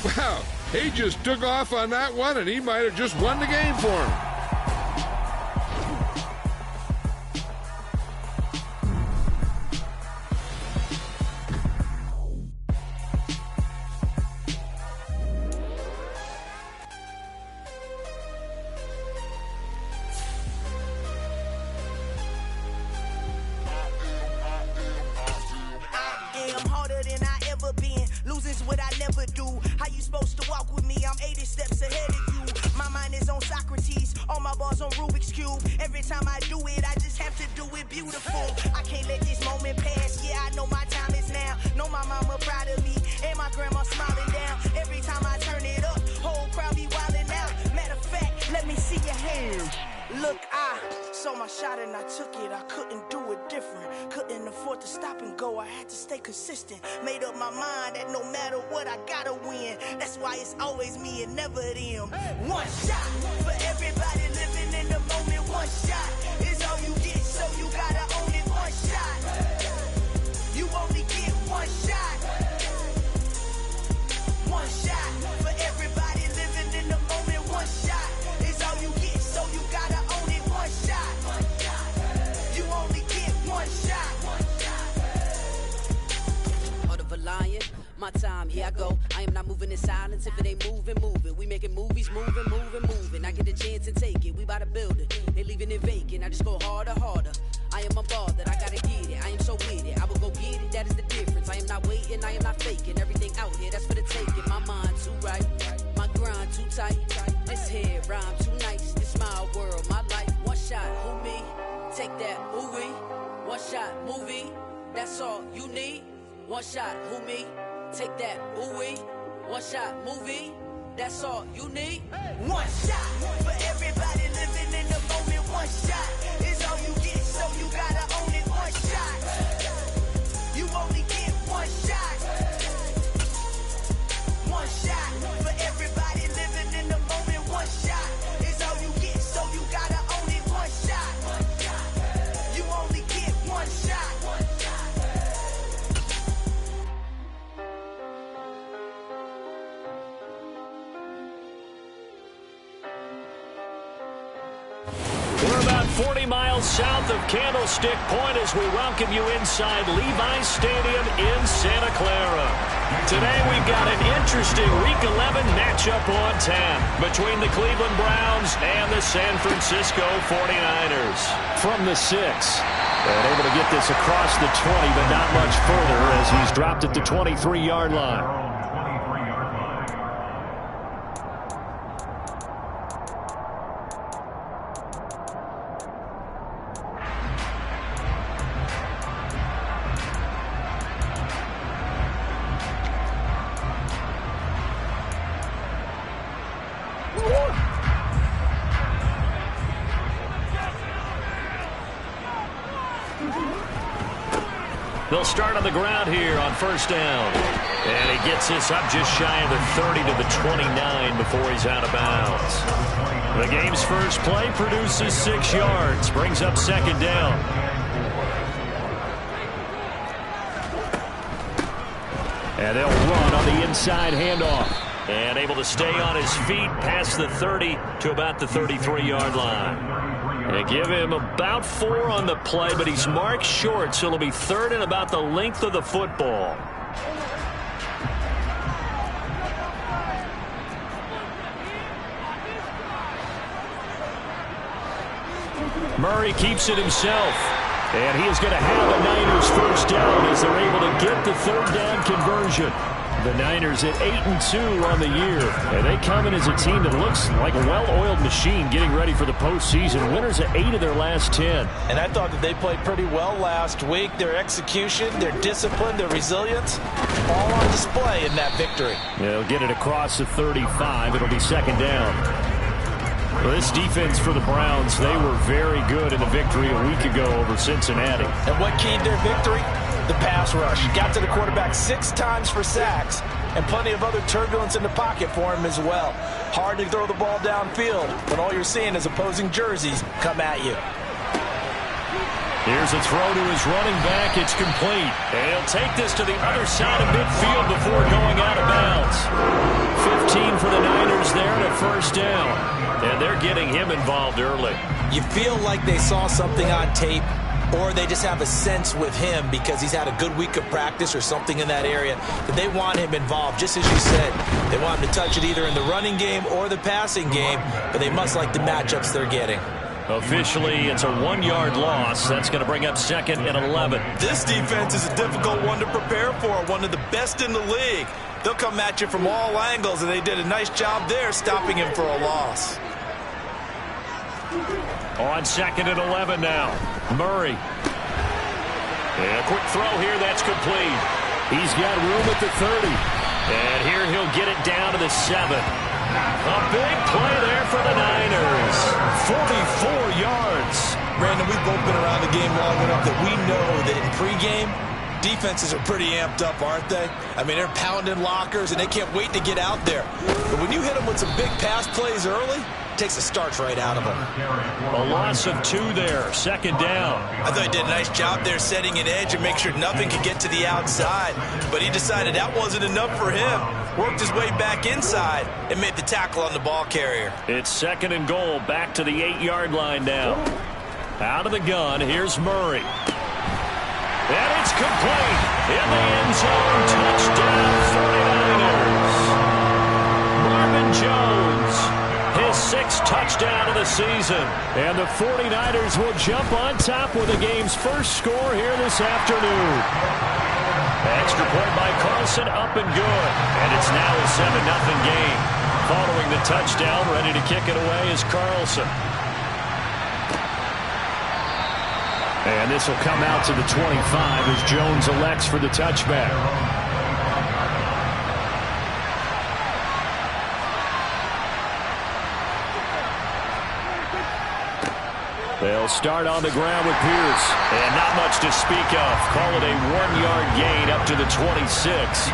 Wow, he just took off on that one, and he might have just won the game for him. Consistent, made up my mind that no matter what I gotta win. That's why it's always me and never them. One shot for everybody living in the moment. One shot is all you get, so you gotta own it. One shot, you only get one shot. One shot for everybody living in the moment. One shot is all you get, so you gotta own it. One shot, you only get one shot. Lion. My time, here I go. I am not moving in silence. If it ain't moving, moving. We making movies, moving. I get a chance and take it. We bout to build it. They leaving it vacant. I just go harder. I am a ball that I gotta get it. I am so with it. I will go get it. That is the difference. I am not waiting. I am not faking. Everything out here, that's for the taking. My mind too right. My grind too tight. This here rhyme too nice. This my world, my life. One shot, who me? Take that, ooh-wee. One shot, movie. That's all you need. One shot, who me? Take that, ooh-wee. One shot, movie. That's all you need. One shot for everybody living in the moment. One shot is all you get, so you gotta own it. One shot, you only get one shot. One shot for everybody living in the moment. One shot is all you get, so you gotta own it. One shot, you only get one shot. We're about 40 miles south of Candlestick Point as we welcome you inside Levi's Stadium in Santa Clara. Today we've got an interesting Week 11 matchup on tap between the Cleveland Browns and the San Francisco 49ers. From the 6, and able to get this across the 20, but not much further as he's dropped at the 23-yard line. They'll start on the ground here on first down. And he gets this up just shy of the 30 to the 29 before he's out of bounds. The game's first play produces 6 yards, brings up second down. And they'll run on the inside handoff. And able to stay on his feet past the 30 to about the 33-yard line. They give him about 4 on the play, but he's marked short, so it'll be third and about the length of the football. Murray keeps it himself, and he is going to have a Niners first down as they're able to get the third down conversion. The Niners at 8-2 on the year, and they come in as a team that looks like a well-oiled machine getting ready for the postseason. Winners at 8 of their last 10. And I thought that they played pretty well last week. Their execution, their discipline, their resilience, all on display in that victory. They'll get it across the 35. It'll be second down. Well, this defense for the Browns, they were very good in the victory a week ago over Cincinnati. And what keyed their victory? The pass rush. Got to the quarterback 6 times for sacks, and plenty of other turbulence in the pocket for him as well. Hard to throw the ball downfield when all you're seeing is opposing jerseys come at you. Here's a throw to his running back. It's complete. And he'll take this to the other side of midfield before going out of bounds. first down. And they're getting him involved early. You feel like they saw something on tape, or they just have a sense with him because he's had a good week of practice or something in that area that they want him involved. Just as you said, they want him to touch it either in the running game or the passing game, but they must like the matchups they're getting. Officially, it's a 1-yard loss. That's going to bring up 2nd and 11. This defense is a difficult one to prepare for, one of the best in the league. They'll come at you from all angles, and they did a nice job there stopping him for a loss. On 2nd and 11 now. Murray. And a quick throw here. That's complete. He's got room at the 30. And here he'll get it down to the 7. A big play there for the Niners. 44 yards. Brandon, we've both been around the game long enough that we know that in pregame, defenses are pretty amped up, aren't they? I mean, they're pounding lockers, and they can't wait to get out there. But when you hit them with some big pass plays early, it takes the starch right out of them. A loss of 2 there. 2nd down. I thought he did a nice job there setting an edge and make sure nothing could get to the outside. But he decided that wasn't enough for him. Worked his way back inside and made the tackle on the ball carrier. It's 2nd and goal. Back to the 8-yard line now. Out of the gun. Here's Murray. And it's complete. In the end zone. Touchdown 49ers. Marvin Jones. His 6th touchdown of the season. And the 49ers will jump on top with the game's first score here this afternoon. Extra point by Carlson, up and good. And it's now a 7-0 game. Following the touchdown, ready to kick it away is Carlson. And this will come out to the 25 as Jones elects for the touchback. They'll start on the ground with Pierce. And not much to speak of. Call it a 1-yard gain up to the 26.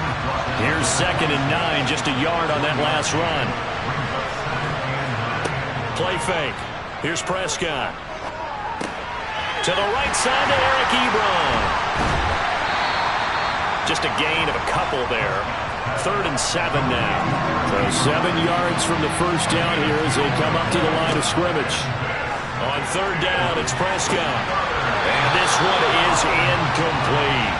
Here's 2nd and 9, just a yard on that last run. Play fake. Here's Prescott. To the right side to Eric Ebron. Just a gain of a couple there. 3rd and 7 now. So 7 yards from the first down here as they come up to the line of scrimmage. On 3rd down, it's Prescott. And this one is incomplete.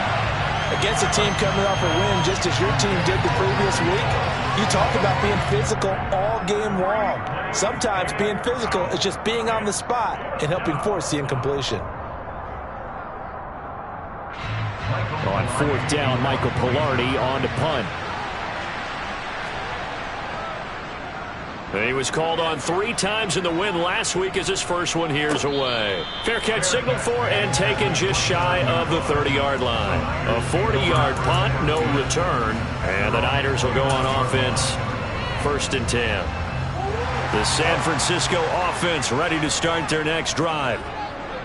Against a team coming off a win just as your team did the previous week, you talk about being physical all game long. Sometimes being physical is just being on the spot and helping force the incompletion. On 4th down, Michael Pilardi on to punt. He was called on 3 times in the win last week as his first one here's away. Fair catch signaled for and taken just shy of the 30-yard line. A 40-yard punt, no return. And the Niners will go on offense. 1st and 10. The San Francisco offense ready to start their next drive.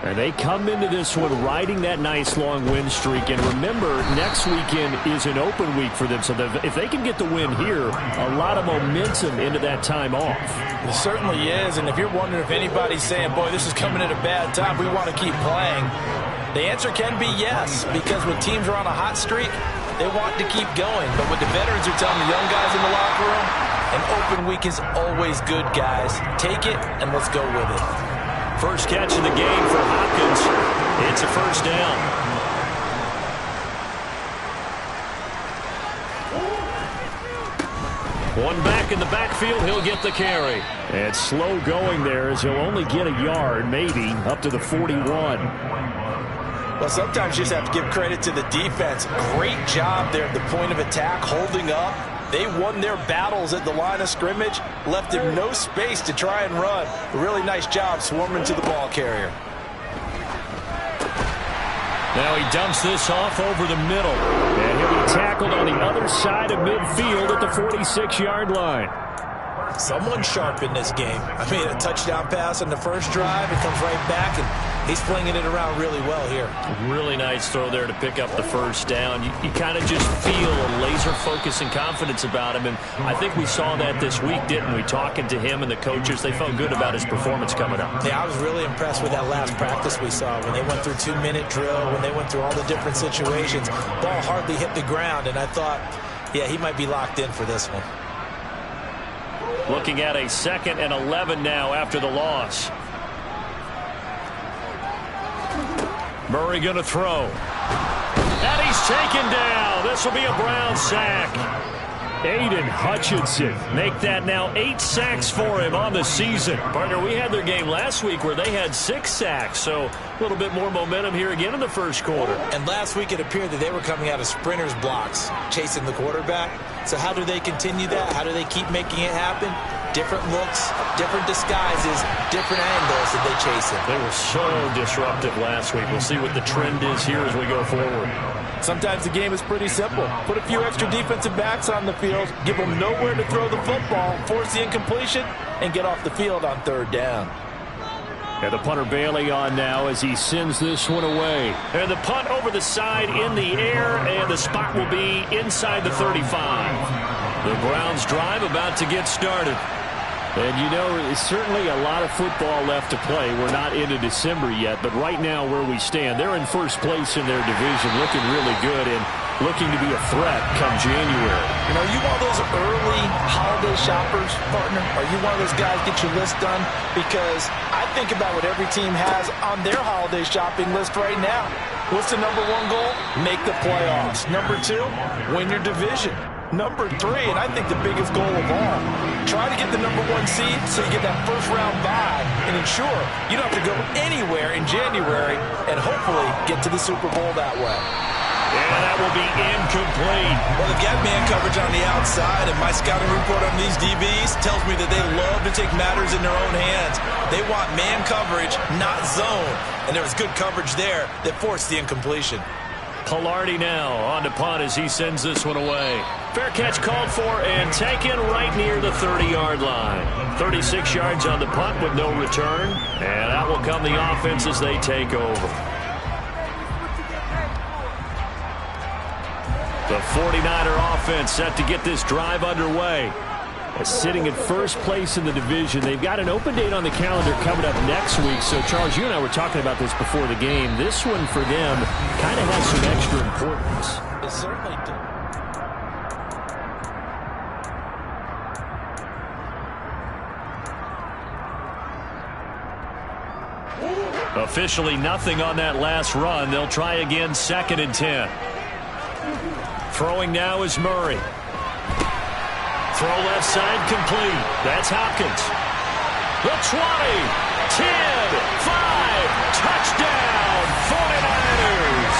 And they come into this one riding that nice long win streak. And remember, next weekend is an open week for them. So if they can get the win here, a lot of momentum into that time off. It certainly is. And if you're wondering if anybody's saying, boy, this is coming at a bad time, we want to keep playing, the answer can be yes. Because when teams are on a hot streak, they want to keep going. But what the veterans are telling the young guys in the locker room, an open week is always good, guys. Take it and let's go with it. First catch of the game for Hopkins. It's a 1st down. One back in the backfield, he'll get the carry. And slow going there as he'll only get a yard, maybe, up to the 41. Well, sometimes you just have to give credit to the defense. Great job there at the point of attack, holding up. They won their battles at the line of scrimmage, left him no space to try and run. A really nice job swarming to the ball carrier. Now he dumps this off over the middle. And he'll be tackled on the other side of midfield at the 46-yard line. Someone sharp in this game. I mean, a touchdown pass on the first drive. It comes right back, and he's flinging it around really well here. Really nice throw there to pick up the first down. You kind of just feel a laser focus and confidence about him, and I think we saw that this week, didn't we? Talking to him and the coaches, they felt good about his performance coming up. Yeah, I was really impressed with that last practice we saw when they went through 2-minute drill, when they went through all the different situations. Ball hardly hit the ground, and I thought, yeah, he might be locked in for this one. Looking at a 2nd and 11 now after the loss. Murray going to throw. And he's taken down. This will be a Brown sack. Aiden Hutchinson make that now 8 sacks for him on the season. Partner, we had their game last week where they had 6 sacks, so a little bit more momentum here again in the first quarter. And last week it appeared that they were coming out of sprinters blocks, chasing the quarterback. So how do they continue that? How do they keep making it happen? Different looks, different disguises, different angles that they chase it. They were so disruptive last week. We'll see what the trend is here as we go forward. Sometimes the game is pretty simple. Put a few extra defensive backs on the field, give them nowhere to throw the football, force the incompletion, and get off the field on 3rd down. And the punter Bailey on now as he sends this one away. And the punt over the side in the air, and the spot will be inside the 35. The Browns drive about to get started. And you know, it's certainly a lot of football left to play. We're not into December yet, but right now where we stand, they're in first place in their division, looking really good and looking to be a threat come January. You know, you one of those early holiday shoppers, partner? Are you one of those guys get your list done? Because I think about what every team has on their holiday shopping list right now. What's the #1 goal? Make the playoffs. #2, win your division. #3, and I think the biggest goal of all, try to get the #1 seed so you get that first-round bye and ensure you don't have to go anywhere in January and hopefully get to the Super Bowl that way. And that will be incomplete. Well, they've got man coverage on the outside, and my scouting report on these DBs tells me that they love to take matters in their own hands. They want man coverage, not zone, and there was good coverage there that forced the incompletion. Pilardi now on to punt as he sends this one away. Fair catch called for and taken right near the 30-yard line. 36 yards on the punt with no return. And out will come the offense as they take over. The 49er offense set to get this drive underway. Sitting in first place in the division. They've got an open date on the calendar coming up next week. So, Charles, you and I were talking about this before the game. This one for them kind of has some extra importance. It certainly does. Officially nothing on that last run. They'll try again 2nd and 10. Throwing now is Murray. Throw left side complete. That's Hopkins. The 20, 10, 5, touchdown, 49ers.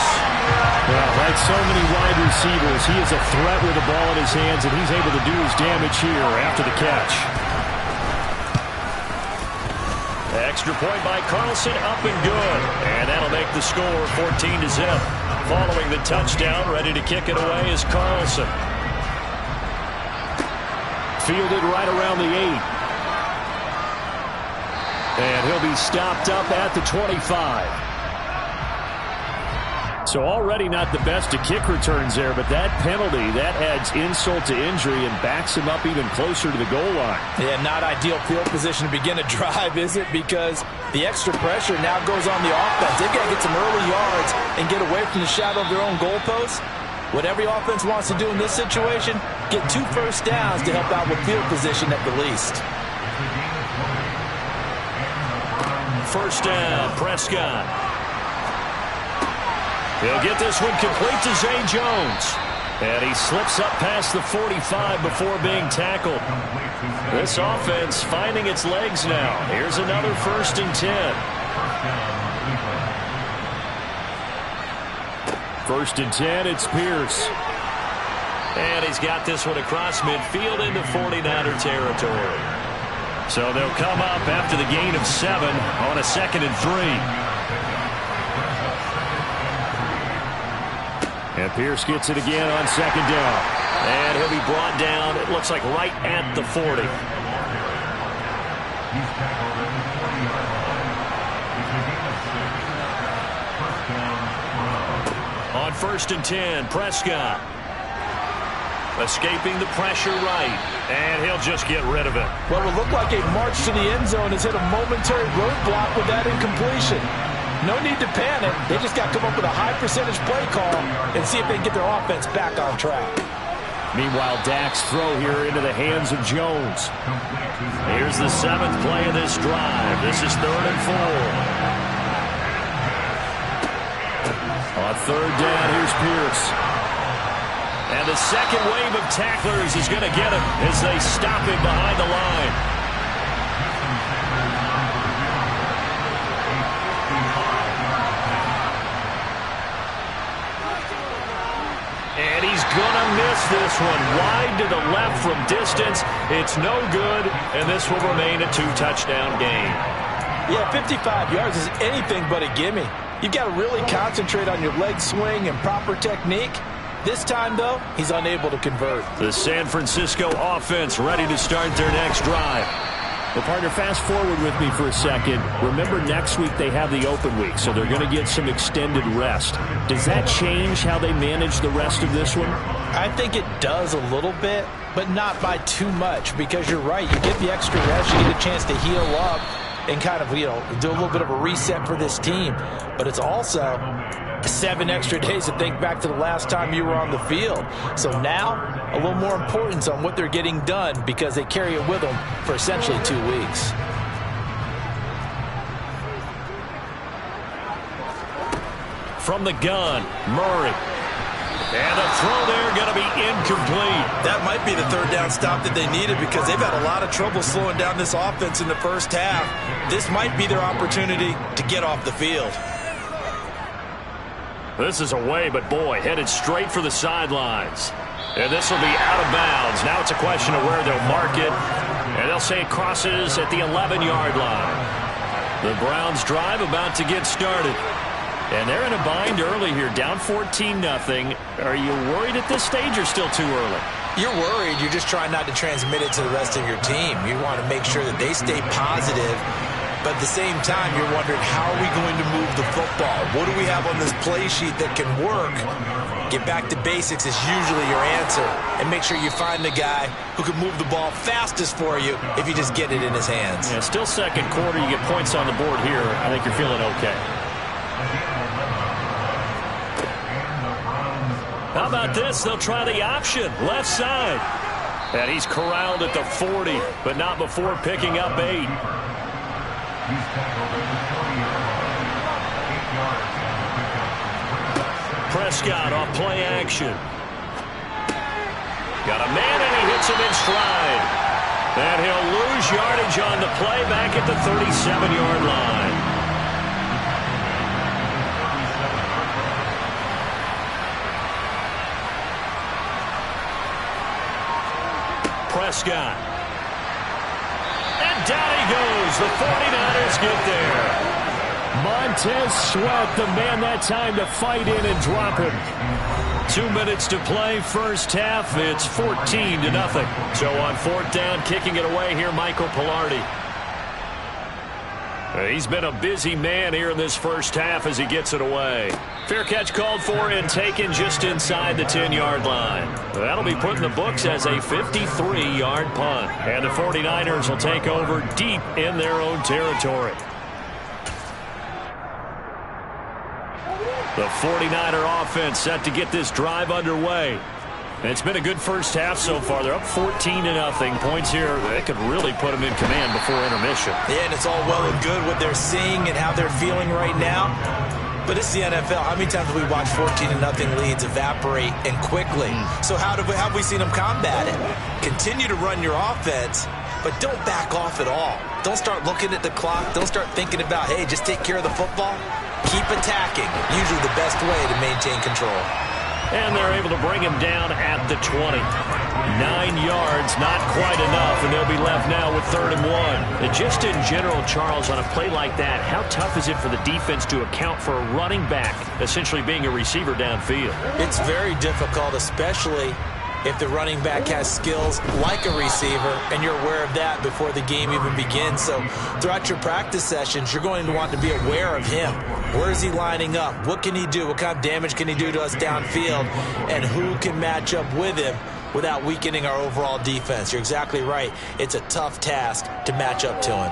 Well, like so many wide receivers, he is a threat with the ball in his hands, and he's able to do his damage here after the catch. Extra point by Carlson, up and good. And that'll make the score 14-0. Following the touchdown, ready to kick it away is Carlson. Fielded right around the 8. And he'll be stopped up at the 25. So already not the best of kick returns there, but that penalty, that adds insult to injury and backs him up even closer to the goal line. Yeah, not ideal field position to begin a drive, is it? Because the extra pressure now goes on the offense. They've got to get some early yards and get away from the shadow of their own goalposts. What every offense wants to do in this situation, get 2 first downs to help out with field position at the least. First down, Prescott. He'll get this one complete to Zay Jones. And he slips up past the 45 before being tackled. This offense finding its legs now. Here's another 1st and 10. 1st and 10, it's Pierce. And he's got this one across midfield into 49er territory. So they'll come up after the gain of 7 on a 2nd and 3. And Pierce gets it again on 2nd down. And he'll be brought down, it looks like right at the 40. On 1st and 10, Prescott. Escaping the pressure right. And he'll just get rid of it. What will look like a march to the end zone has hit a momentary roadblock with that incompletion. No need to panic. They just got to come up with a high percentage play call and see if they can get their offense back on track. Meanwhile, Dak's throw here into the hands of Jones. Here's the 7th play of this drive. This is 3rd and 4. On 3rd down, here's Pierce. And the second wave of tacklers is going to get him as they stop him behind the line. And he's going to miss this one. Wide to the left from distance. It's no good, and this will remain a 2-touchdown game. Yeah, 55 yards is anything but a gimme. You've got to really concentrate on your leg swing and proper technique. This time, though, he's unable to convert. The San Francisco offense ready to start their next drive. Well, partner, fast forward with me for a second. Remember, next week they have the open week, so they're going to get some extended rest. Does that change how they manage the rest of this one? I think it does a little bit, but not by too much, because you're right. You get the extra rest, you get a chance to heal up and kind of, do a little bit of a reset for this team. But it's also 7 extra days to think back to the last time you were on the field. So now, a little more importance on what they're getting done because they carry it with them for essentially 2 weeks. From the gun, Murray. And the throw there going to be incomplete. That might be the 3rd down stop that they needed because they've had a lot of trouble slowing down this offense in the first half. This might be their opportunity to get off the field. This is away, but boy, headed straight for the sidelines. And this will be out of bounds. Now it's a question of where they'll mark it. And they'll say it crosses at the 11-yard line. The Browns drive about to get started. And they're in a bind early here, down 14-0. Are you worried at this stage or still too early? You're worried. You're just trying not to transmit it to the rest of your team. You want to make sure that they stay positive. But at the same time, you're wondering, how are we going to move the football? What do we have on this play sheet that can work? Get back to basics is usually your answer. And make sure you find the guy who can move the ball fastest for you if you just get it in his hands. Yeah, still second quarter. You get points on the board here. I think you're feeling okay. How about this? They'll try the option. Left side. And he's corralled at the 40, but not before picking up 8. Prescott off play action. Got a man and he hits him in stride. And he'll lose yardage on the play back at the 37-yard line. Prescott. And down he goes. The 49ers get there. Montez Sweat, the man that time to fight in and drop him. 2 minutes to play, first half. It's 14-0. So on 4th down, kicking it away here, Michael Pilardi. He's been a busy man here in this first half as he gets it away. Fair catch called for and taken just inside the 10-yard line. That'll be put in the books as a 53-yard punt. And the 49ers will take over deep in their own territory. The 49er offense set to get this drive underway. And it's been a good first half so far. They're up 14-0. Points here, they could really put them in command before intermission. Yeah, and it's all well and good what they're seeing and how they're feeling right now. But it's the NFL. How many times have we watched 14-0 leads evaporate and quickly? So how have we seen them combat it? Continue to run your offense, but don't back off at all. Don't start looking at the clock. Don't start thinking about, hey, just take care of the football. Keep attacking. Usually the best way to maintain control. And they're able to bring him down at the 20. 9 yards, not quite enough, and they'll be left now with 3rd and 1. And just in general, Charles, on a play like that, how tough is it for the defense to account for a running back essentially being a receiver downfield? It's very difficult, especially if the running back has skills like a receiver, and you're aware of that before the game even begins. So throughout your practice sessions, you're going to want to be aware of him. Where is he lining up? What can he do? What kind of damage can he do to us downfield? And who can match up with him without weakening our overall defense? You're exactly right. It's a tough task to match up to him.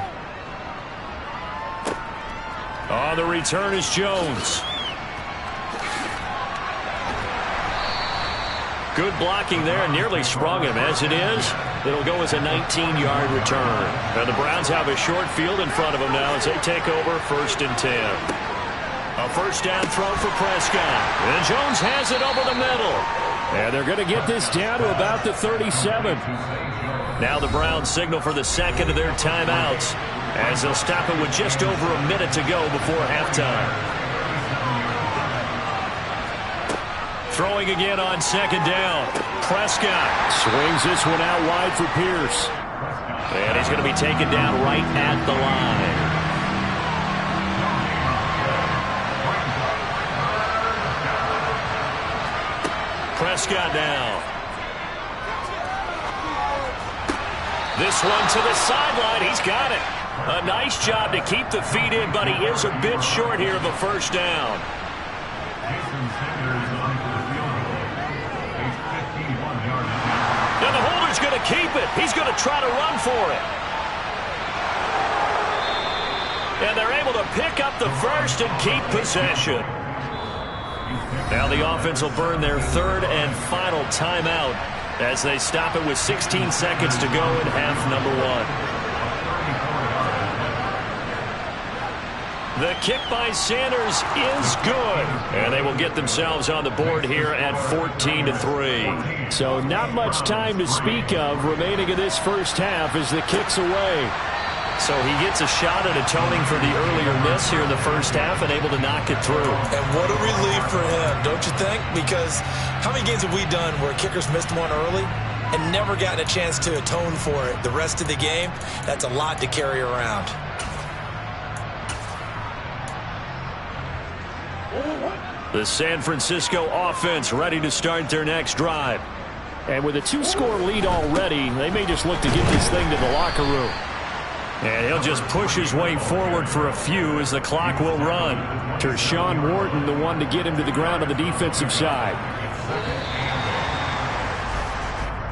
On the return is Jones. Good blocking there, nearly sprung him. As it is, it'll go as a 19-yard return. And the Browns have a short field in front of them now as they take over 1st and 10. A first down throw for Prescott. And Jones has it over the middle. And they're going to get this down to about the 37. Now the Browns signal for the second of their timeouts as they'll stop it with just over a minute to go before halftime. Throwing again on 2nd down. Prescott swings this one out wide for Pierce. And he's going to be taken down right at the line. Prescott now. This one to the sideline. He's got it. A nice job to keep the feet in, but he is a bit short here of a first down. Now the holder's going to keep it. He's going to try to run for it. And they're able to pick up the first and keep possession. Now the offense will burn their 3rd and final timeout as they stop it with 16 seconds to go in half number 1. The kick by Sanders is good. And they will get themselves on the board here at 14-3. So not much time to speak of remaining in this first half as the kick's away. So he gets a shot at atoning for the earlier miss here in the first half and able to knock it through. And what a relief for him, don't you think? Because how many games have we done where kickers missed one early and never gotten a chance to atone for it the rest of the game? That's a lot to carry around. The San Francisco offense ready to start their next drive. And with a 2-score lead already, they may just look to get this thing to the locker room. And he'll just push his way forward for a few as the clock will run. Tershawn Wharton, the one to get him to the ground on the defensive side.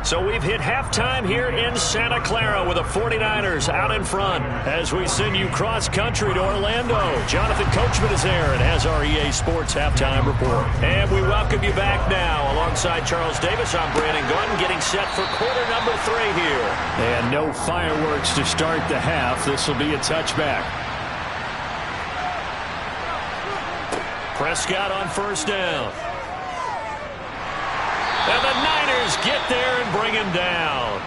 So we've hit halftime here in Santa Clara with the 49ers out in front as we send you cross-country to Orlando. Jonathan Coachman is there and has our EA Sports halftime report. And we welcome you back now. Alongside Charles Davis, I'm Brandon Gordon getting set for quarter number 3 here. And no fireworks to start the half. This will be a touchback. Prescott on first down. And the Niners get there and bring him down.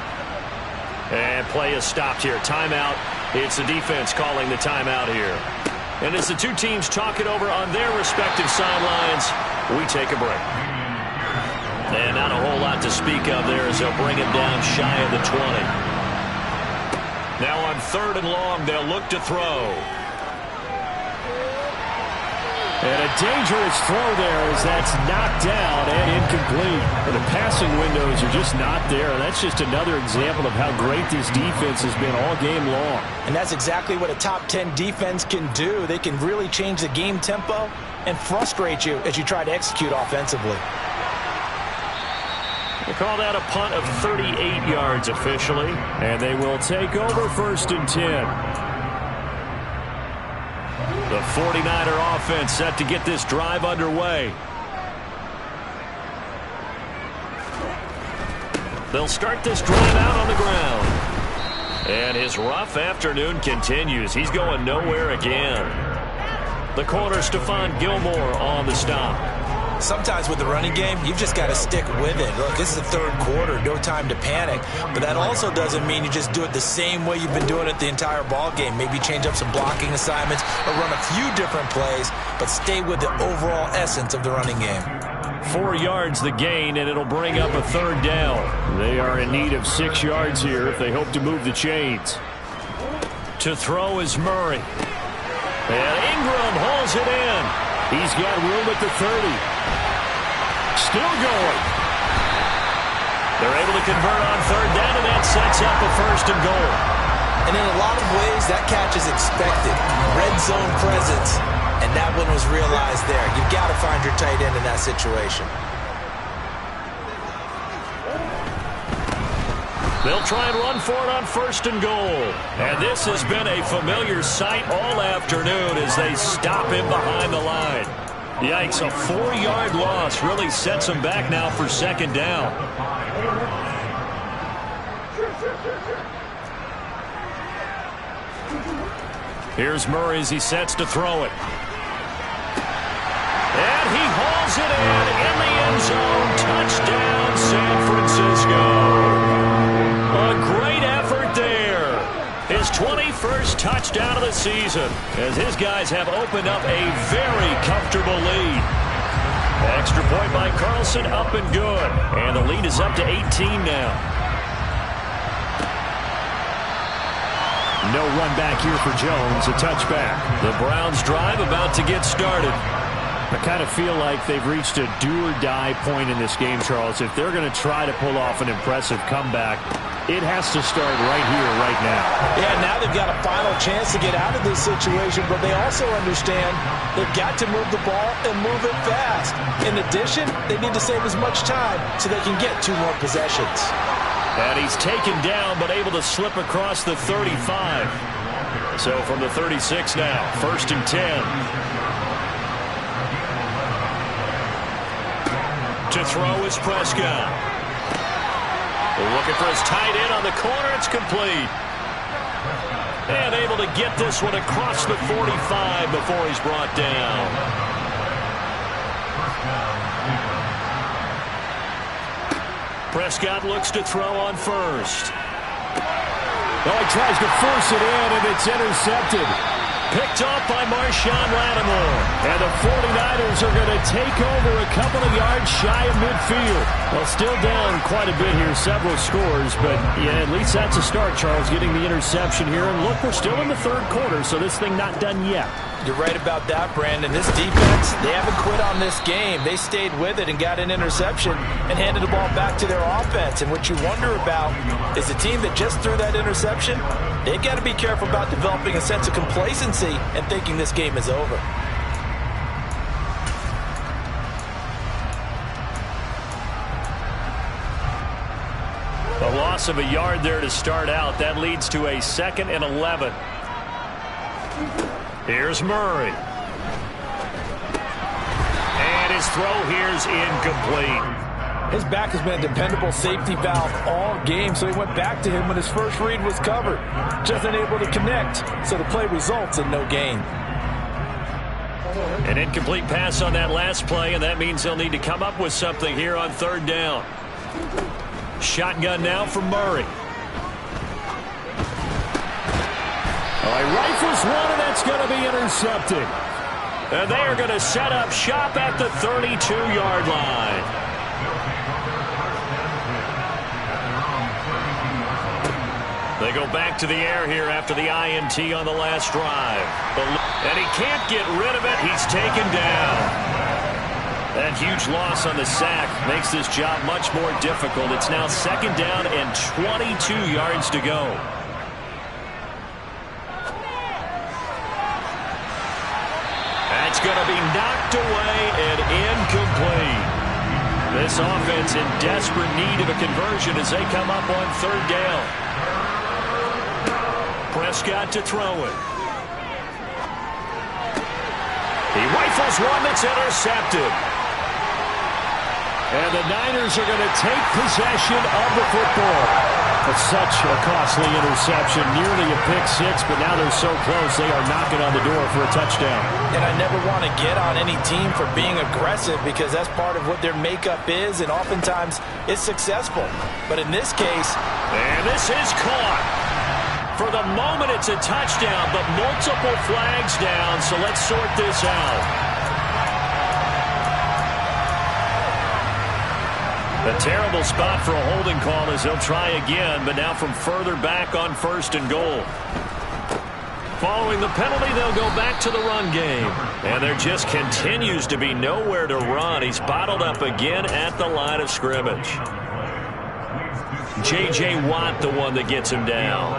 And play is stopped here. Timeout. It's the defense calling the timeout here. And as the two teams talk it over on their respective sidelines, we take a break. And not a whole lot to speak of there as they'll bring him down shy of the 20. Now on 3rd and long, they'll look to throw. And a dangerous throw there as that's knocked down and incomplete. And the passing windows are just not there. And that's just another example of how great this defense has been all game long. And that's exactly what a top 10 defense can do. They can really change the game tempo and frustrate you as you try to execute offensively. They call that a punt of 38 yards officially. And they will take over 1st and 10. The 49er offense set to get this drive underway. They'll start this drive out on the ground. And his rough afternoon continues. He's going nowhere again. The corner, Stephon Gilmore on the stop. Sometimes with the running game, you've just got to stick with it. Look, this is the 3rd quarter, no time to panic. But that also doesn't mean you just do it the same way you've been doing it the entire ball game. Maybe change up some blocking assignments or run a few different plays, but stay with the overall essence of the running game. 4 yards the gain, and it'll bring up a 3rd down. They are in need of 6 yards here if they hope to move the chains. To throw is Murray. And Ingram hauls it in. He's got room at the 30. Still going. They're able to convert on 3rd down, and that sets up a 1st and goal. And in a lot of ways, that catch is expected. Red zone presence, and that one was realized there. You've got to find your tight end in that situation. They'll try and run for it on 1st and goal. And this has been a familiar sight all afternoon as they stop him behind the line. Yikes, a 4-yard loss really sets him back now for second down. Here's Murray as he sets to throw it. And he hauls it in the end zone. Touchdown, San Francisco. A great effort there. His 21st touchdown of the season as his guys have opened up a very comfortable lead. Extra point by Carlson, up and good. And the lead is up to 18 now. No run back here for Jones, a touchback. The Browns drive about to get started. I kind of feel like they've reached a do-or-die point in this game, Charles. If they're going to try to pull off an impressive comeback, it has to start right here, right now. Yeah, now they've got a final chance to get out of this situation, but they also understand they've got to move the ball and move it fast. In addition, they need to save as much time so they can get 2 more possessions. And he's taken down, but able to slip across the 35. So from the 36 now, 1st and 10. To throw is Prescott. Looking for his tight end on the corner. It's complete. And able to get this one across the 45 before he's brought down. Prescott looks to throw on first. Oh, he tries to force it in, and it's intercepted. Picked off by Marshawn Lattimore. And the 49ers are going to take over a couple of yards shy of midfield. Well, still down quite a bit here, several scores, but yeah, at least that's a start, Charles, getting the interception here. And look, we're still in the 3rd quarter, so this thing not done yet. You're right about that, Brandon. This defense, they haven't quit on this game. They stayed with it and got an interception and handed the ball back to their offense. And what you wonder about is the team that just threw that interception, they've got to be careful about developing a sense of complacency and thinking this game is over. A loss of a yard there to start out. That leads to a 2nd and 11. Here's Murray. And his throw here's incomplete. His back has been a dependable safety valve all game, so he went back to him when his first read was covered. Just unable to connect, so the play results in no gain. An incomplete pass on that last play, and that means they'll need to come up with something here on 3rd down. Shotgun now for Murray. Oh, he rifles one, and that's going to be intercepted. And they are going to set up shop at the 32-yard line. They go back to the air here after the INT on the last drive. And he can't get rid of it. He's taken down. That huge loss on the sack makes this job much more difficult. It's now 2nd down and 22 yards to go. That's going to be knocked away and incomplete. This offense in desperate need of a conversion as they come up on 3rd down. Prescott to throw it. He rifles one that's intercepted. And the Niners are going to take possession of the football. It's such a costly interception, nearly a pick-6, but now they're so close they are knocking on the door for a touchdown. And I never want to get on any team for being aggressive because that's part of what their makeup is, and oftentimes it's successful. But in this case... And this is caught. For the moment, it's a touchdown, but multiple flags down, so let's sort this out. A terrible spot for a holding call as they'll try again, but now from further back on 1st and goal. Following the penalty, they'll go back to the run game. And there just continues to be nowhere to run. He's bottled up again at the line of scrimmage. J.J. Watt, the one that gets him down.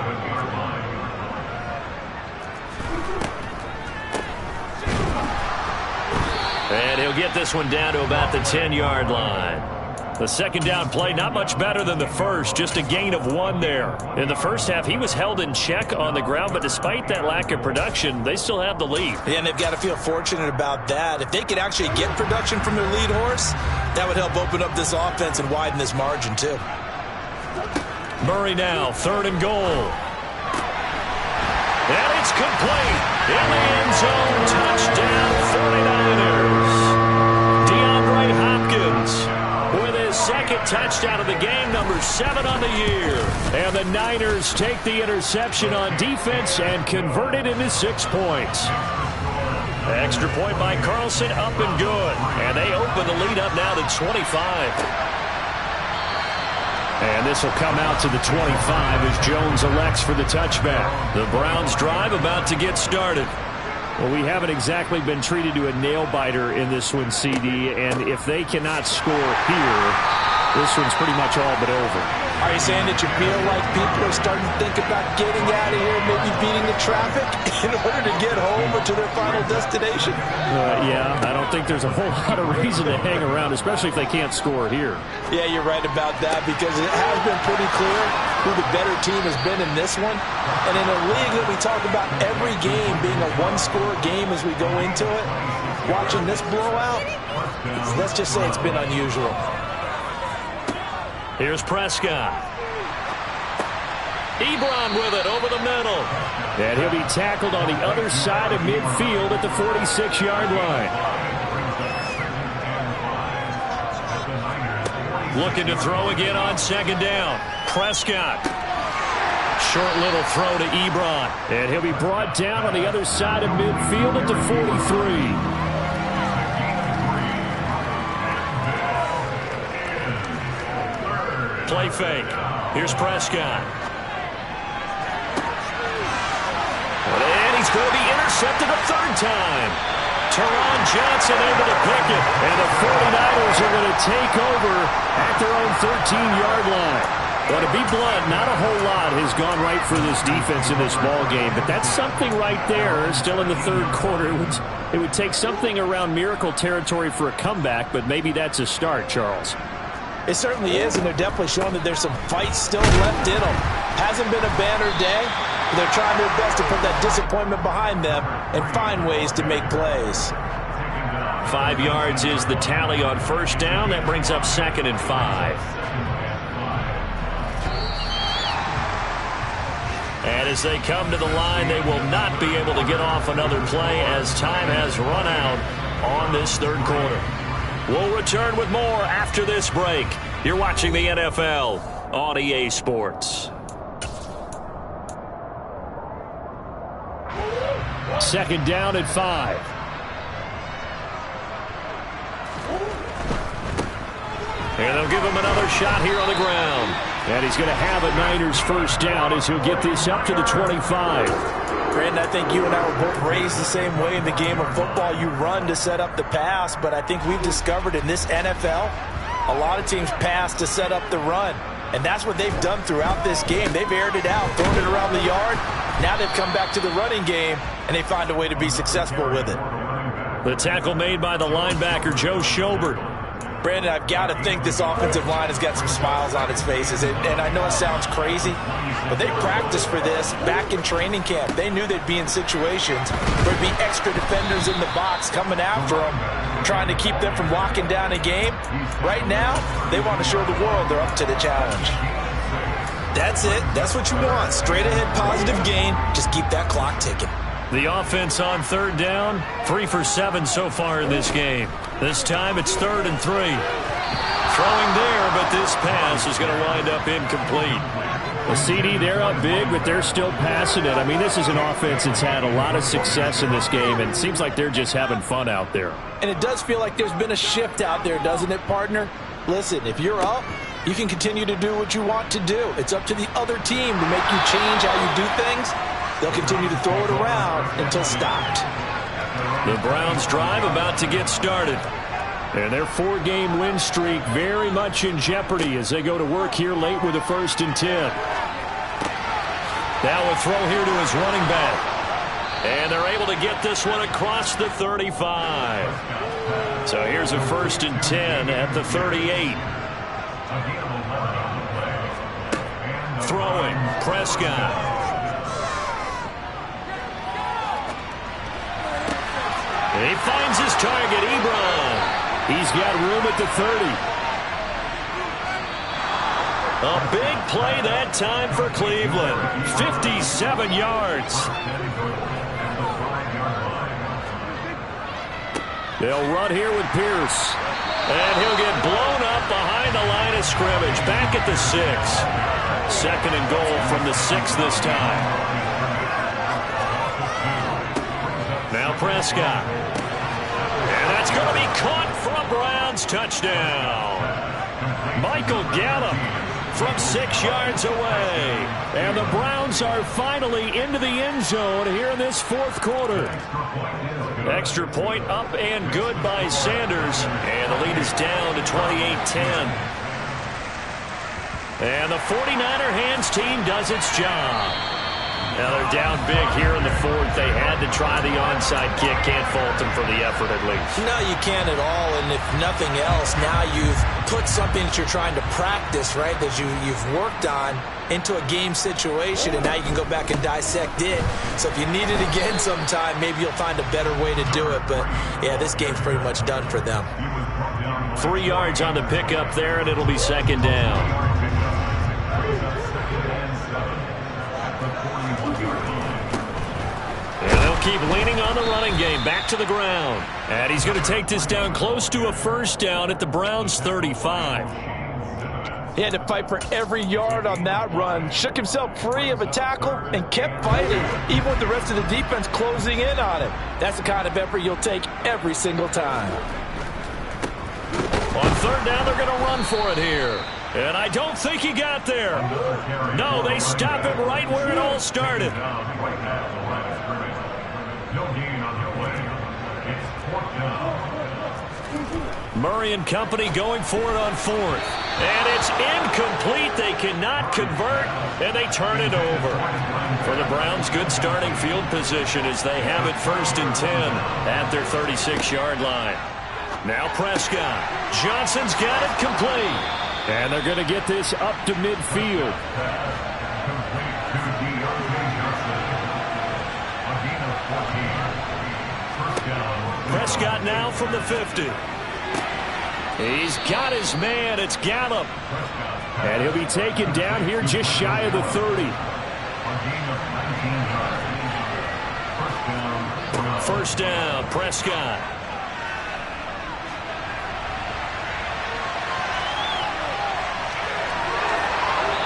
And he'll get this one down to about the 10-yard line. The second down play, not much better than the first, just a gain of 1 there. In the first half, he was held in check on the ground, but despite that lack of production, they still have the lead. Yeah, and they've got to feel fortunate about that. If they could actually get production from their lead horse, that would help open up this offense and widen this margin too. Murray now, 3rd and goal. And it's complete. In the end zone, touchdown 49ers. DeAndre Hopkins with his second touchdown of the game, number 7 on the year. And the Niners take the interception on defense and convert it into 6 points. Extra point by Carlson, up and good. And they open the lead up now to 25. And this will come out to the 25 as Jones elects for the touchback. The Browns drive about to get started. Well, we haven't exactly been treated to a nail-biter in this one, CD, and if they cannot score here, this one's pretty much all but over. Are you saying that you feel like people are starting to think about getting out of here, maybe beating the traffic in order to get home or to their final destination? Yeah, I don't think there's a whole lot of reason to hang around, especially if they can't score here. Yeah, you're right about that because it has been pretty clear who the better team has been in this one. And in a league that we talk about every game being a one-score game as we go into it, watching this blowout, let's just say it's been unusual. Here's Prescott. Ebron with it over the middle. And he'll be tackled on the other side of midfield at the 46-yard line. Looking to throw again on 2nd down. Prescott. Short little throw to Ebron. And he'll be brought down on the other side of midfield at the 43. Play fake. Here's Prescott. And he's going to be intercepted a 3rd time. Teron Johnson able to pick it. And the 49ers are going to take over at their own 13-yard line. Well, to be blunt, not a whole lot has gone right for this defense in this ball game, but that's something right there. Still in the 3rd quarter. It would take something around miracle territory for a comeback, but maybe that's a start, Charles. It certainly is, and they're definitely showing that there's some fight still left in them. Hasn't been a banner day, but they're trying their best to put that disappointment behind them and find ways to make plays. 5 yards is the tally on 1st down. That brings up 2nd and 5. And as they come to the line, they will not be able to get off another play as time has run out on this 3rd quarter. We'll return with more after this break. You're watching the NFL on EA Sports. 2nd down at 5. And they'll give him another shot here on the ground. And he's going to have a Niners 1st down as he'll get this up to the 25. Brandon, I think you and I were both raised the same way in the game of football. You run to set up the pass, but I think we've discovered in this NFL, a lot of teams pass to set up the run. And that's what they've done throughout this game. They've aired it out, thrown it around the yard. Now they've come back to the running game, and they find a way to be successful with it. The tackle made by the linebacker, Joe Schobert. Brandon, I've got to think this offensive line has got some smiles on its faces. And I know it sounds crazy, but they practiced for this back in training camp. They knew they'd be in situations where there'd be extra defenders in the box coming after them, trying to keep them from locking down a game. Right now, they want to show the world they're up to the challenge. That's it. That's what you want. Straight ahead positive gain. Just keep that clock ticking. The offense on 3rd down, 3 for 7 so far in this game. This time it's 3rd and 3. Throwing there, but this pass is going to wind up incomplete. The CD, they're up big, but they're still passing it. I mean, this is an offense that's had a lot of success in this game, and it seems like they're just having fun out there. And it does feel like there's been a shift out there, doesn't it, partner? Listen, if you're up, you can continue to do what you want to do. It's up to the other team to make you change how you do things. They'll continue to throw it around until stopped. The Browns drive about to get started. And their 4-game win streak very much in jeopardy as they go to work here late with a 1st and 10. Now a throw here to his running back. And they're able to get this one across the 35. So here's a 1st and 10 at the 38. Throwing, Prescott. He finds his target, Ebron. He's got room at the 30. A big play that time for Cleveland. 57 yards. They'll run here with Pierce. And he'll get blown up behind the line of scrimmage. Back at the 6. Second and goal from the 6 this time. Now Prescott. And that's going to be caught for a Browns touchdown. Michael Gallup from 6 yards away. And the Browns are finally into the end zone here in this fourth quarter. Extra point up and good by Sanders. And the lead is down to 28-10. And the 49er hands team does its job. Now they're down big here in the fourth. They had to try the onside kick. Can't fault them for the effort at least. No, you can't at all. And if nothing else, now you've put something that you're trying to practice, right, that you've worked on into a game situation, and now you can go back and dissect it. So if you need it again sometime, maybe you'll find a better way to do it. But, yeah, this game's pretty much done for them. 3 yards on the pickup there, and it'll be second down. Keep leaning on the running game. Back to the ground. And he's going to take this down close to a first down at the Browns 35. He had to fight for every yard on that run. Shook himself free of a tackle and kept fighting, even with the rest of the defense closing in on him. That's the kind of effort you'll take every single time. On third down, they're going to run for it here. And I don't think he got there. No, they stop it right where it all started. Murray and company going for it on fourth. And it's incomplete. They cannot convert, and they turn it over. For the Browns, good starting field position as they have it first and 10 at their 36-yard line. Now Prescott. Johnson's got it complete. And they're going to get this up to midfield. Prescott now from the 50. He's got his man. It's Gallup. And he'll be taken down here just shy of the 30. First down, Prescott.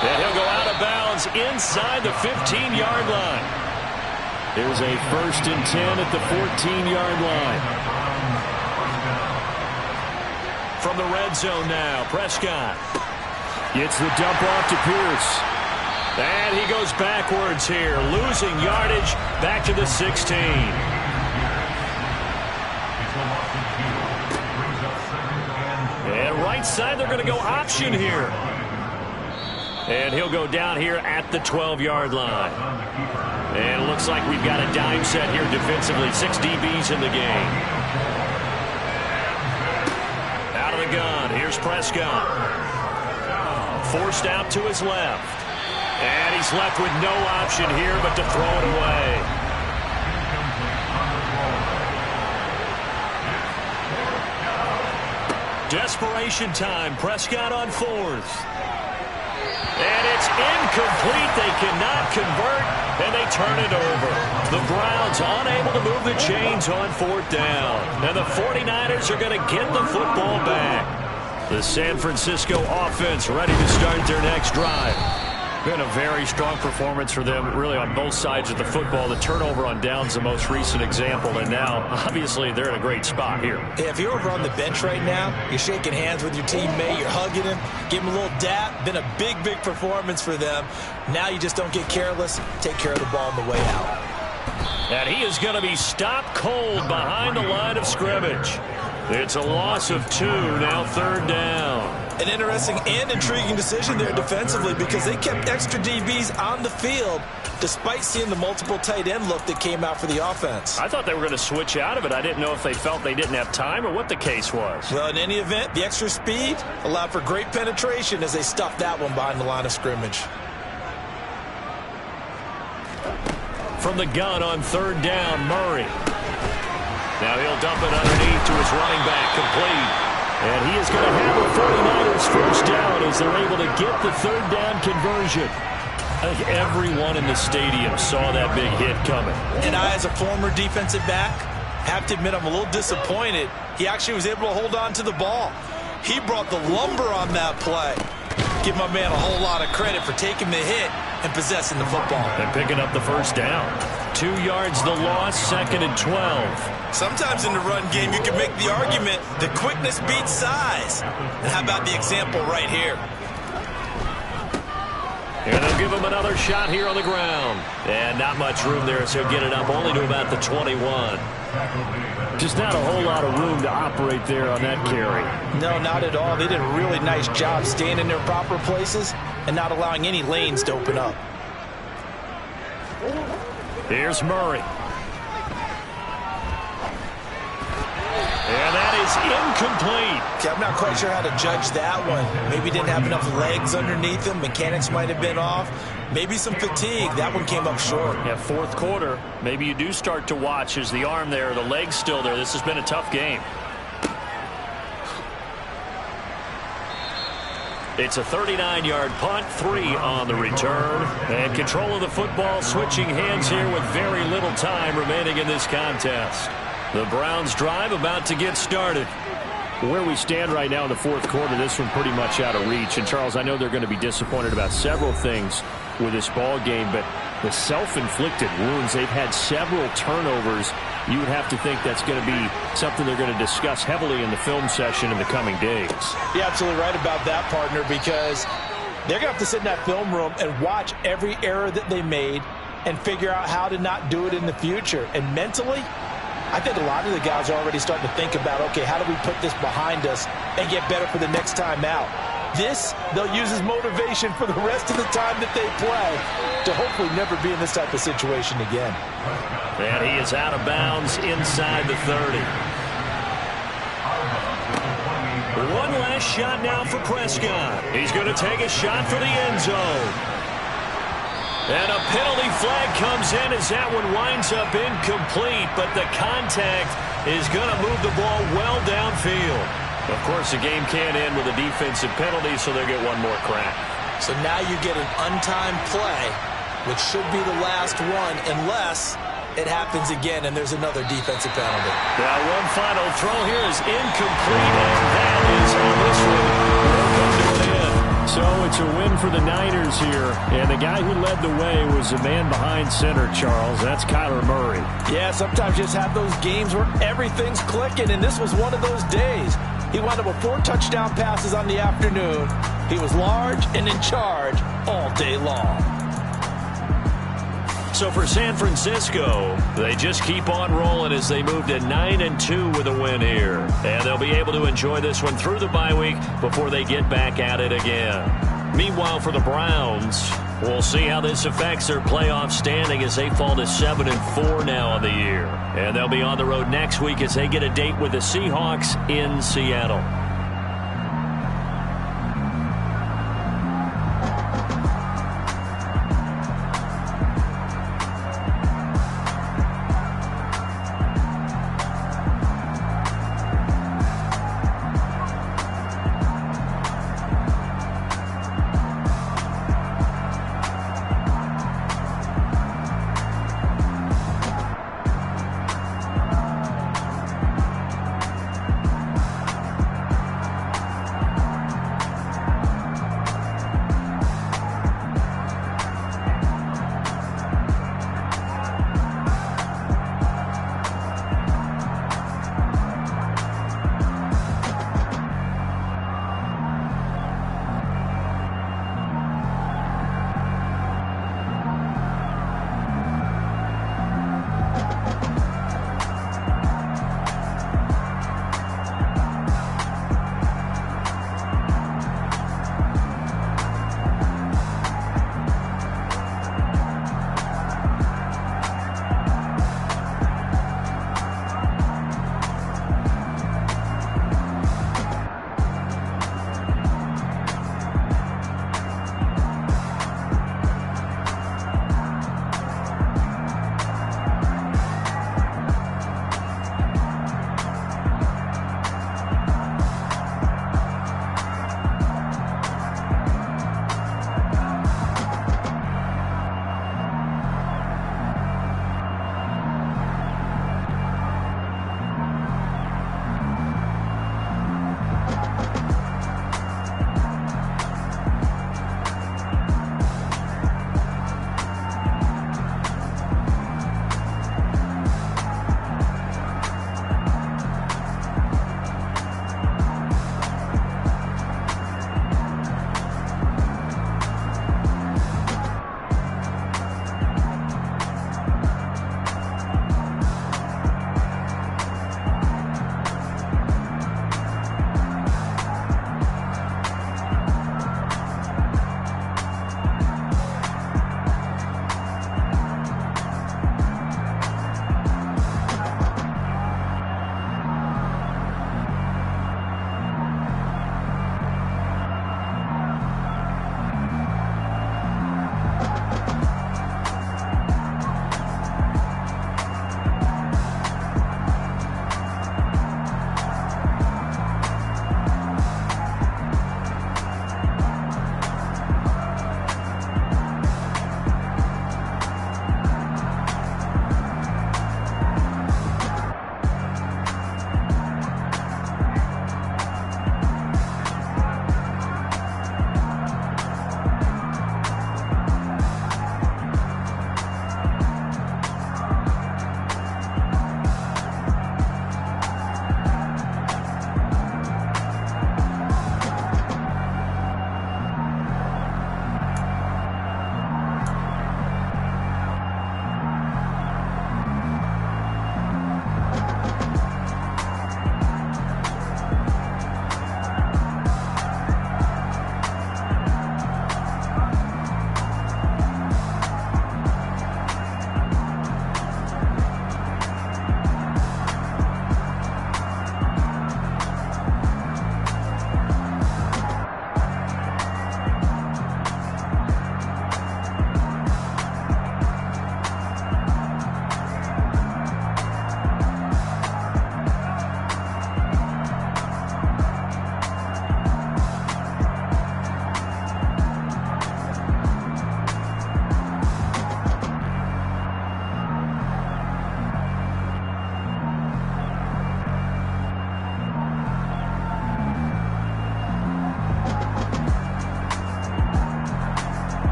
And he'll go out of bounds inside the 15-yard line. There's a first and 10 at the 14-yard line. From the red zone now, Prescott. Gets the dump off to Pierce. And he goes backwards here, losing yardage back to the 16. And right side, they're going to go option here. And he'll go down here at the 12-yard line. And it looks like we've got a dime set here defensively. 6 DBs in the game. Out of the gun. Here's Prescott. Forced out to his left. And he's left with no option here but to throw it away. Desperation time. Prescott on fourth. And it's incomplete. They cannot convert, and they turn it over. The Browns unable to move the chains on fourth down. And the 49ers are going to get the football back. The San Francisco offense ready to start their next drive. Been a very strong performance for them, really, on both sides of the football. The turnover on downs, the most recent example, and now, obviously, they're in a great spot here. Yeah, if you're over on the bench right now, you're shaking hands with your teammate, you're hugging him, give him a little dap. Been a big, big performance for them. Now you just don't get careless. Take care of the ball on the way out. And he is going to be stopped cold behind the line of scrimmage. It's a loss of 2, now third down. An interesting and intriguing decision there defensively because they kept extra DBs on the field despite seeing the multiple tight end look that came out for the offense. I thought they were going to switch out of it. I didn't know if they felt they didn't have time or what the case was. Well, in any event, the extra speed allowed for great penetration as they stuffed that one behind the line of scrimmage. From the gun on third down, Murray. Now he'll dump it underneath to his running back, complete. And he is going to have a 49ers first down as they're able to get the third down conversion. I think everyone in the stadium saw that big hit coming. And I, as a former defensive back, have to admit I'm a little disappointed. He actually was able to hold on to the ball. He brought the lumber on that play. Give my man a whole lot of credit for taking the hit and possessing the football. And picking up the first down. 2 yards the loss, 2nd and 12. Sometimes in the run game, you can make the argument that quickness beats size. And how about the example right here? And they'll give him another shot here on the ground. And not much room there, so he'll get it up only to about the 21. Just not a whole lot of room to operate there on that carry. No, not at all. They did a really nice job staying in their proper places and not allowing any lanes to open up. Here's Murray. And that is incomplete. Okay, I'm not quite sure how to judge that one. Maybe didn't have enough legs underneath him. Mechanics might have been off. Maybe some fatigue. That one came up short. Yeah, fourth quarter. Maybe you do start to watch as the arm there, the leg's still there. This has been a tough game. It's a 39-yard punt, 3 on the return. And control of the football switching hands here with very little time remaining in this contest. The Browns drive about to get started. Where we stand right now in the fourth quarter, this one pretty much out of reach. And, Charles, I know they're going to be disappointed about several things with this ball game, but the self-inflicted wounds, they've had several turnovers. You would have to think that's going to be something they're going to discuss heavily in the film session in the coming days. You're absolutely right about that, partner, because they're going to have to sit in that film room and watch every error that they made and figure out how to not do it in the future. And mentally, I think a lot of the guys are already starting to think about, okay, how do we put this behind us and get better for the next time out? This, they'll use as motivation for the rest of the time that they play to hopefully never be in this type of situation again. And he is out of bounds inside the 30. One last shot now for Prescott. He's going to take a shot for the end zone. And a penalty flag comes in as that one winds up incomplete, but the contact is going to move the ball well downfield. Of course, the game can't end with a defensive penalty, so they'll get one more crack. So now you get an untimed play, which should be the last one, unless it happens again and there's another defensive penalty. Now one final throw here is incomplete, and that is how this one will come to an end. So it's a win for the Niners here, and the guy who led the way was the man behind center, Charles. That's Kyler Murray. Yeah, sometimes you just have those games where everything's clicking, and this was one of those days. He wound up with 4 touchdown passes on the afternoon. He was large and in charge all day long. So for San Francisco, they just keep on rolling as they move to 9-2 with a win here. And they'll be able to enjoy this one through the bye week before they get back at it again. Meanwhile, for the Browns, we'll see how this affects their playoff standing as they fall to 7-4 now on the year. And they'll be on the road next week as they get a date with the Seahawks in Seattle.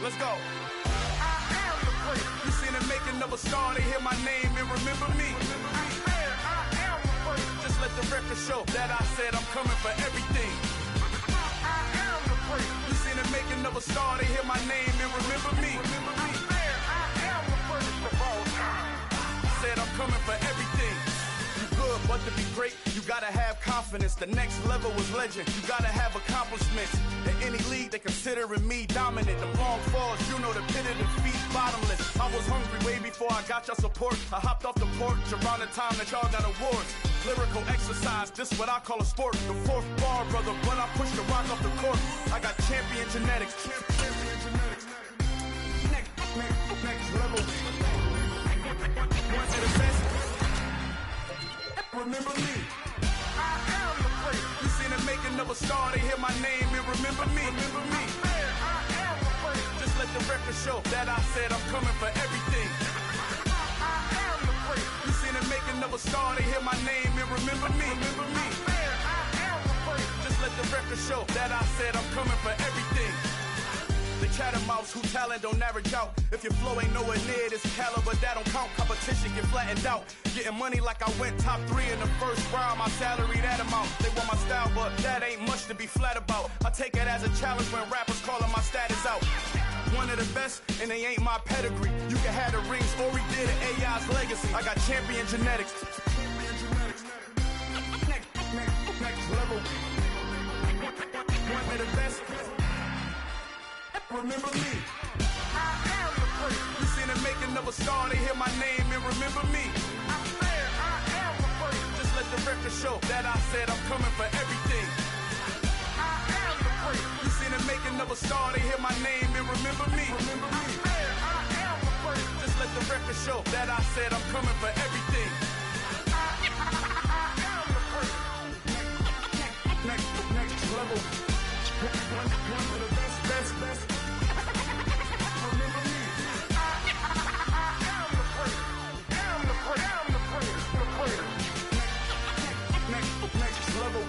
Let's go. I am the great. You seen the making of a star, they hear my name and remember me. I am the great. Just let the record show that I said I'm coming for everything. I am the great. You seen the making of a star, they hear my name and remember me. I am the greatest of all time. Said I'm coming for everything. You good, but to be great, you gotta have confidence. The next level was legend. You gotta have accomplishments. In any league, they considering me dominant. The long falls, you know the pit of defeat, bottomless. I was hungry way before I got your support. I hopped off the porch around the time that y'all got awards. Lyrical exercise, this what I call a sport. The fourth bar, brother, when I push the rock off the court. I got champion genetics. Next level. One of the best. Remember me. I am the great. You seen the making of a star, they hear my name and remember me. Remember me. I am the great. Just let the record show that I said I'm coming for everything. I am the great. You seen the making of a star, they hear my name and remember me. Remember me. I am the great. Just let the record show that I said I'm coming for everything. The catamounts who talent don't average out. If your flow ain't nowhere near this caliber, that don't count. Competition get flattened out. Getting money like I went top 3 in the first round. My salary that amount. They want my style, but that ain't much to be flat about. I take it as a challenge when rappers calling my status out. One of the best, and they ain't my pedigree. You can have the rings, or we did it, AI's legacy. I got champion genetics. Next level. One of the best. Remember me. I am the great. You seen the making of a star, they hear my name and remember me. I am the great. Just let the record show that I said I'm coming for everything. I am the great. You seen the making of a star, they hear my name and remember me. Remember me. I am the great. Just let the record show that I said I'm coming for everything. I am the great. Next level. One of the best. Remember me. I am the great. I'm the greatest. Next level.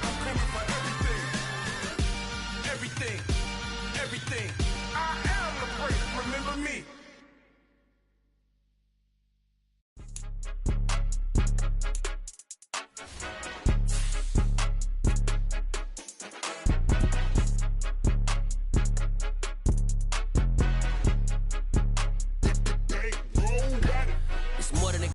I'm coming for everything. Everything. I am the great. Remember me.